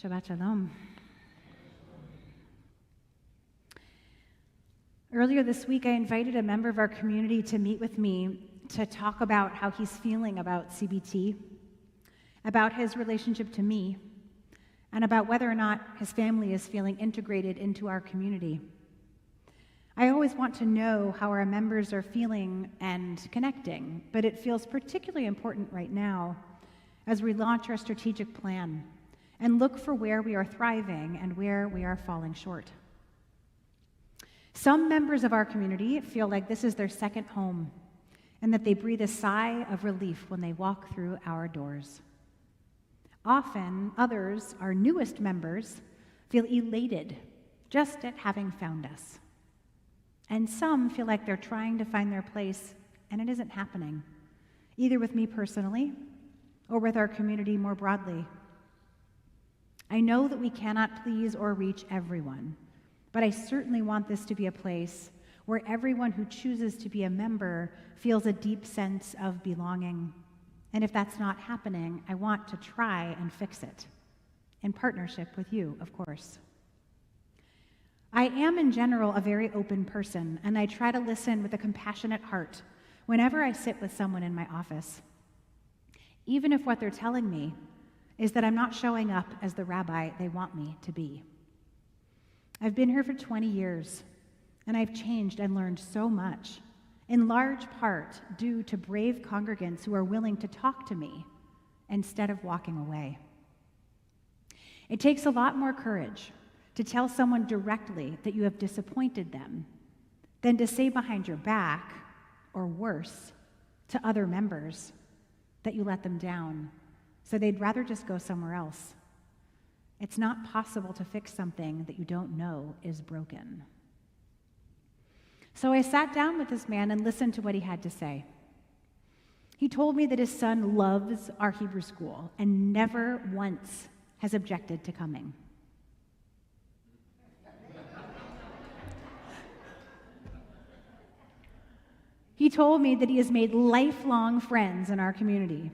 Shabbat Shalom. Earlier this week, I invited a member of our community to meet with me to talk about how he's feeling about CBT, about his relationship to me, and about whether or not his family is feeling integrated into our community. I always want to know how our members are feeling and connecting, but it feels particularly important right now as we launch our strategic plan and look for where we are thriving and where we are falling short. Some members of our community feel like this is their second home and that they breathe a sigh of relief when they walk through our doors. Often, others, our newest members, feel elated just at having found us. And some feel like they're trying to find their place and it isn't happening, either with me personally or with our community more broadly. I know that we cannot please or reach everyone, but I certainly want this to be a place where everyone who chooses to be a member feels a deep sense of belonging. And if that's not happening, I want to try and fix it, in partnership with you, of course. I am, in general, a very open person, and I try to listen with a compassionate heart whenever I sit with someone in my office, even if what they're telling me is that I'm not showing up as the rabbi they want me to be. I've been here for 20 years, and I've changed and learned so much, in large part due to brave congregants who are willing to talk to me instead of walking away. It takes a lot more courage to tell someone directly that you have disappointed them than to say behind your back, or worse, to other members that you let them down, so they'd rather just go somewhere else. It's not possible to fix something that you don't know is broken. So I sat down with this man and listened to what he had to say. He told me that his son loves our Hebrew school and never once has objected to coming. He told me that he has made lifelong friends in our community,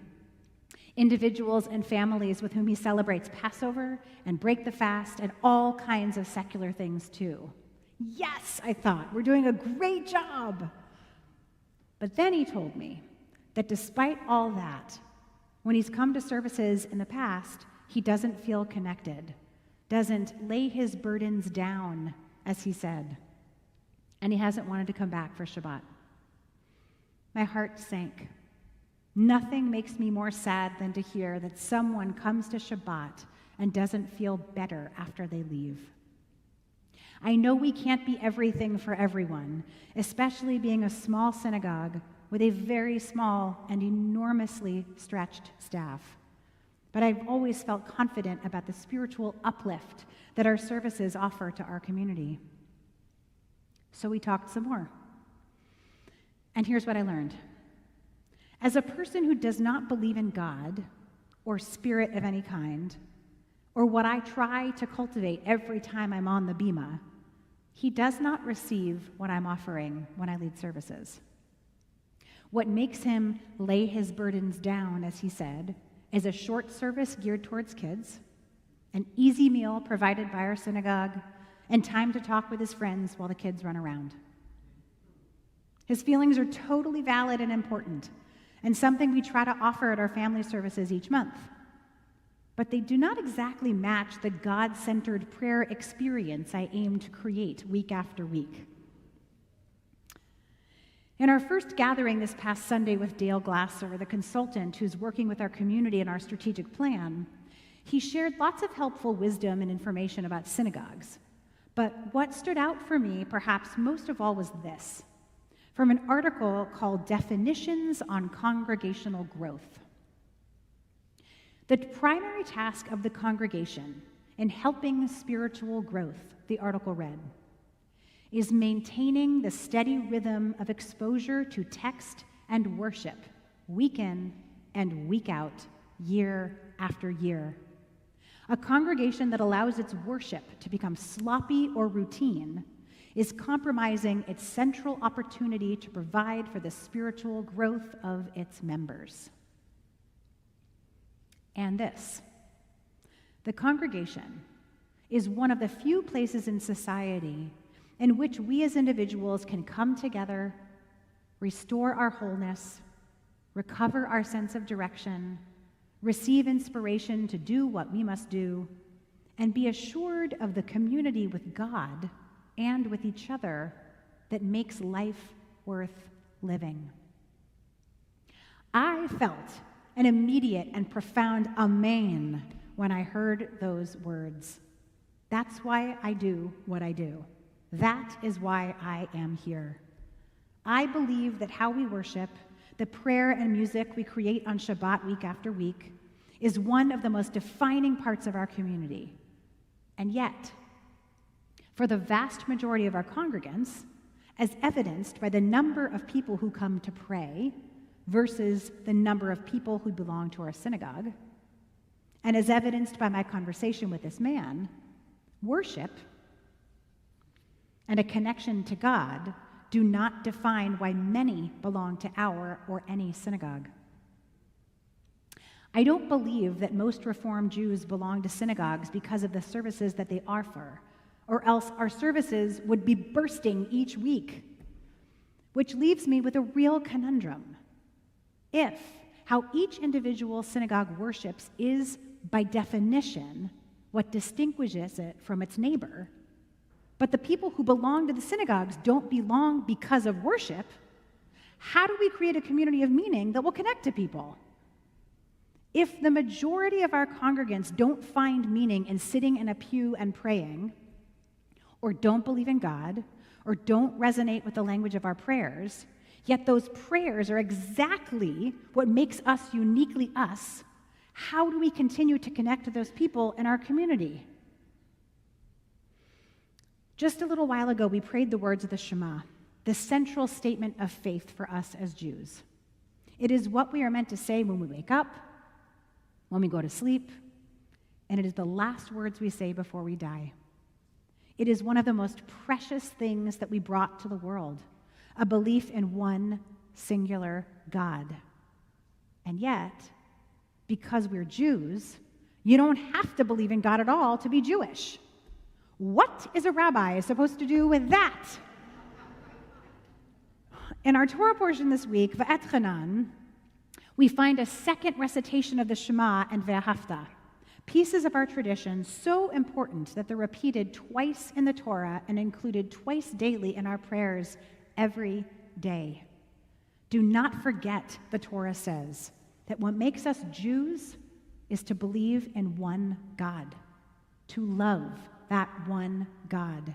individuals and families with whom he celebrates Passover and break the fast and all kinds of secular things too. Yes, I thought, we're doing a great job. But then he told me that despite all that, when he's come to services in the past, he doesn't feel connected, doesn't lay his burdens down, as he said, and he hasn't wanted to come back for Shabbat. My heart sank. Nothing makes me more sad than to hear that someone comes to Shabbat and doesn't feel better after they leave. I know we can't be everything for everyone, especially being a small synagogue with a very small and enormously stretched staff. But I've always felt confident about the spiritual uplift that our services offer to our community. So we talked some more. And here's what I learned. As a person who does not believe in God or spirit of any kind, or what I try to cultivate every time I'm on the bima, he does not receive what I'm offering when I lead services. What makes him lay his burdens down, as he said, is a short service geared towards kids, an easy meal provided by our synagogue, and time to talk with his friends while the kids run around. His feelings are totally valid and important, and something we try to offer at our family services each month. But they do not exactly match the God-centered prayer experience I aim to create week after week. In our first gathering this past Sunday with Dale Glasser, the consultant who's working with our community in our strategic plan, he shared lots of helpful wisdom and information about synagogues. But what stood out for me, perhaps most of all, was this, from an article called Definitions on Congregational Growth. The primary task of the congregation in helping spiritual growth, the article read, is maintaining the steady rhythm of exposure to text and worship week in and week out, year after year. A congregation that allows its worship to become sloppy or routine is compromising its central opportunity to provide for the spiritual growth of its members. And this, The congregation is one of the few places in society in which we as individuals can come together, restore our wholeness, recover our sense of direction, receive inspiration to do what we must do, and be assured of the community with God and with each other that makes life worth living. I felt an immediate and profound amen when I heard those words. That's why I do what I do. That is why I am here. I believe that how we worship, the prayer and music we create on Shabbat week after week, is one of the most defining parts of our community. And yet, for the vast majority of our congregants, as evidenced by the number of people who come to pray versus the number of people who belong to our synagogue, and as evidenced by my conversation with this man, worship and a connection to God do not define why many belong to our or any synagogue. I don't believe that most Reform Jews belong to synagogues because of the services that they offer, or else our services would be bursting each week, which leaves me with a real conundrum. If how each individual synagogue worships is, by definition, what distinguishes it from its neighbor, but the people who belong to the synagogues don't belong because of worship, how do we create a community of meaning that will connect to people? If the majority of our congregants don't find meaning in sitting in a pew and praying, or don't believe in God, or don't resonate with the language of our prayers, yet those prayers are exactly what makes us uniquely us, how do we continue to connect to those people in our community? Just a little while ago, we prayed the words of the Shema, the central statement of faith for us as Jews. It is what we are meant to say when we wake up, when we go to sleep, and it is the last words we say before we die. It is one of the most precious things that we brought to the world, a belief in one singular God. And yet, because we're Jews, you don't have to believe in God at all to be Jewish. What is a rabbi supposed to do with that? In our Torah portion this week, Va'etchanan, we find a second recitation of the Shema and Ve'ahavta, pieces of our tradition so important that they're repeated twice in the Torah and included twice daily in our prayers every day. Do not forget, the Torah says, that what makes us Jews is to believe in one God, to love that one God.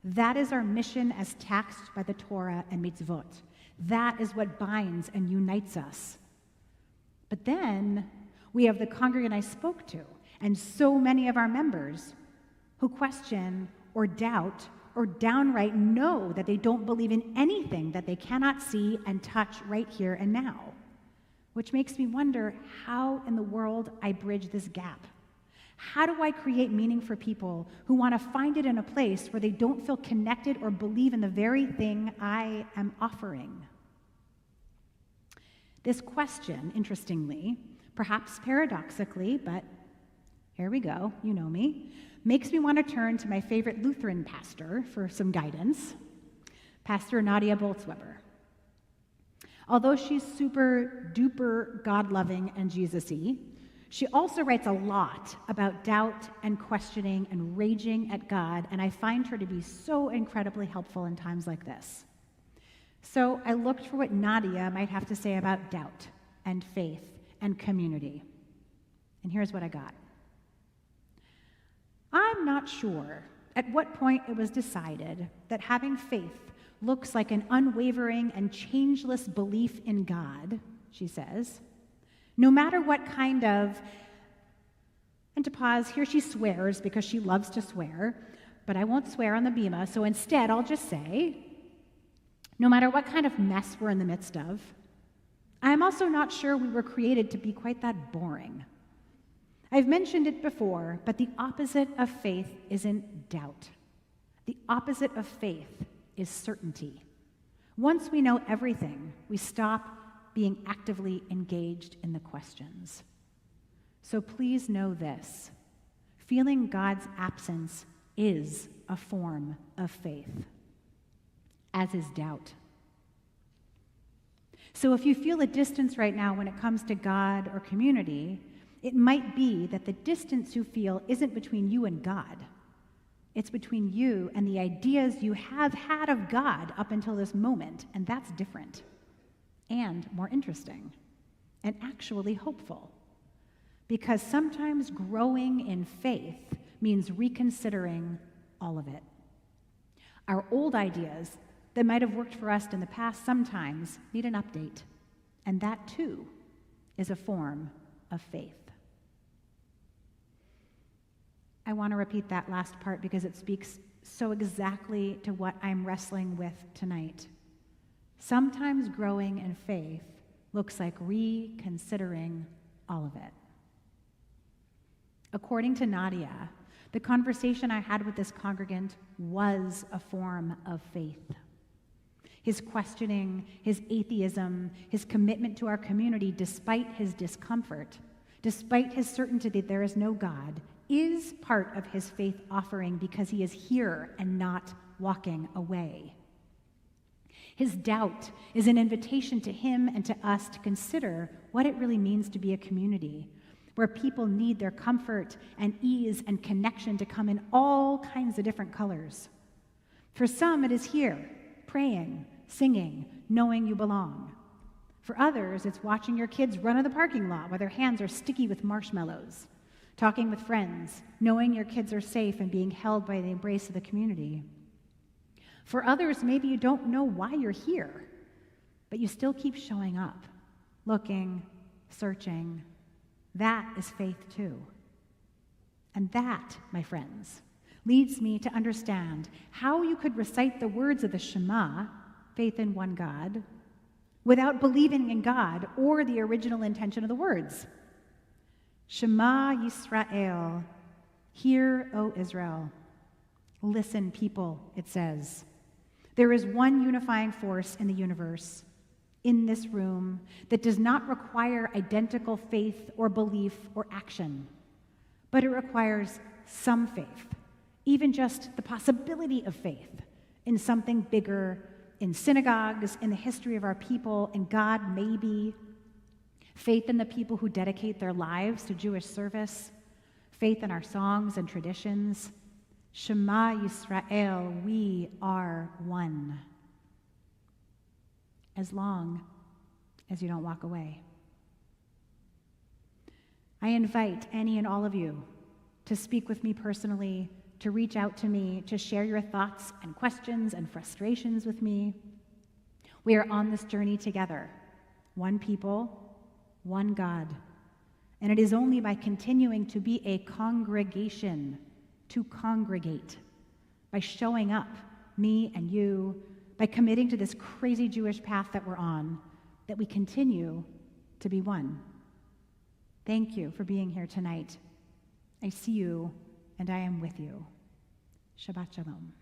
That is our mission as taxed by the Torah and mitzvot. That is what binds and unites us. But then we have the congregant I spoke to, and so many of our members who question or doubt or downright know that they don't believe in anything that they cannot see and touch right here and now, which makes me wonder how in the world I bridge this gap. How do I create meaning for people who want to find it in a place where they don't feel connected or believe in the very thing I am offering? This question, interestingly, perhaps paradoxically, but here we go, you know me, makes me want to turn to my favorite Lutheran pastor for some guidance, Pastor Nadia Boltzweber. Although she's super duper God-loving and Jesus-y, she also writes a lot about doubt and questioning and raging at God, and I find her to be so incredibly helpful in times like this. So I looked for what Nadia might have to say about doubt and faith and community. And here's what I got. I'm not sure at what point it was decided that having faith looks like an unwavering and changeless belief in God, she says, no matter what kind of, and to pause, here she swears because she loves to swear, but I won't swear on the bima, so instead I'll just say, no matter what kind of mess we're in the midst of, I'm also not sure we were created to be quite that boring. I've mentioned it before, but the opposite of faith isn't doubt. The opposite of faith is certainty. Once we know everything, we stop being actively engaged in the questions. So please know this. Feeling God's absence is a form of faith, as is doubt. So if you feel a distance right now when it comes to God or community, it might be that the distance you feel isn't between you and God. It's between you and the ideas you have had of God up until this moment, and that's different and more interesting and actually hopeful. Because sometimes growing in faith means reconsidering all of it. Our old ideas that might have worked for us in the past sometimes need an update, and that too is a form of faith. I want to repeat that last part because it speaks so exactly to what I'm wrestling with tonight. Sometimes growing in faith looks like reconsidering all of it. According to Nadia, the conversation I had with this congregant was a form of faith. His questioning, his atheism, his commitment to our community despite his discomfort, despite his certainty that there is no God, is part of his faith offering because he is here and not walking away. His doubt is an invitation to him and to us to consider what it really means to be a community where people need their comfort and ease and connection to come in all kinds of different colors. For some, it is here, praying, singing, knowing you belong. For others, it's watching your kids run in the parking lot while their hands are sticky with marshmallows, talking with friends, knowing your kids are safe and being held by the embrace of the community. For others, maybe you don't know why you're here, but you still keep showing up, looking, searching. That is faith too. And that, my friends, leads me to understand how you could recite the words of the Shema, faith in one God, without believing in God or the original intention of the words. Shema Yisrael, hear, O Israel. Listen, people, it says. There is one unifying force in the universe, in this room, that does not require identical faith or belief or action, but it requires some faith, even just the possibility of faith in something bigger, in synagogues, in the history of our people, in God maybe, faith in the people who dedicate their lives to Jewish service, faith in our songs and traditions. Shema Yisrael, we are one. As long as you don't walk away. I invite any and all of you to speak with me personally, to reach out to me, to share your thoughts and questions and frustrations with me. We are on this journey together, one people, one God. And it is only by continuing to be a congregation, to congregate, by showing up, me and you, by committing to this crazy Jewish path that we're on, that we continue to be one. Thank you for being here tonight. I see you, and I am with you. Shabbat Shalom.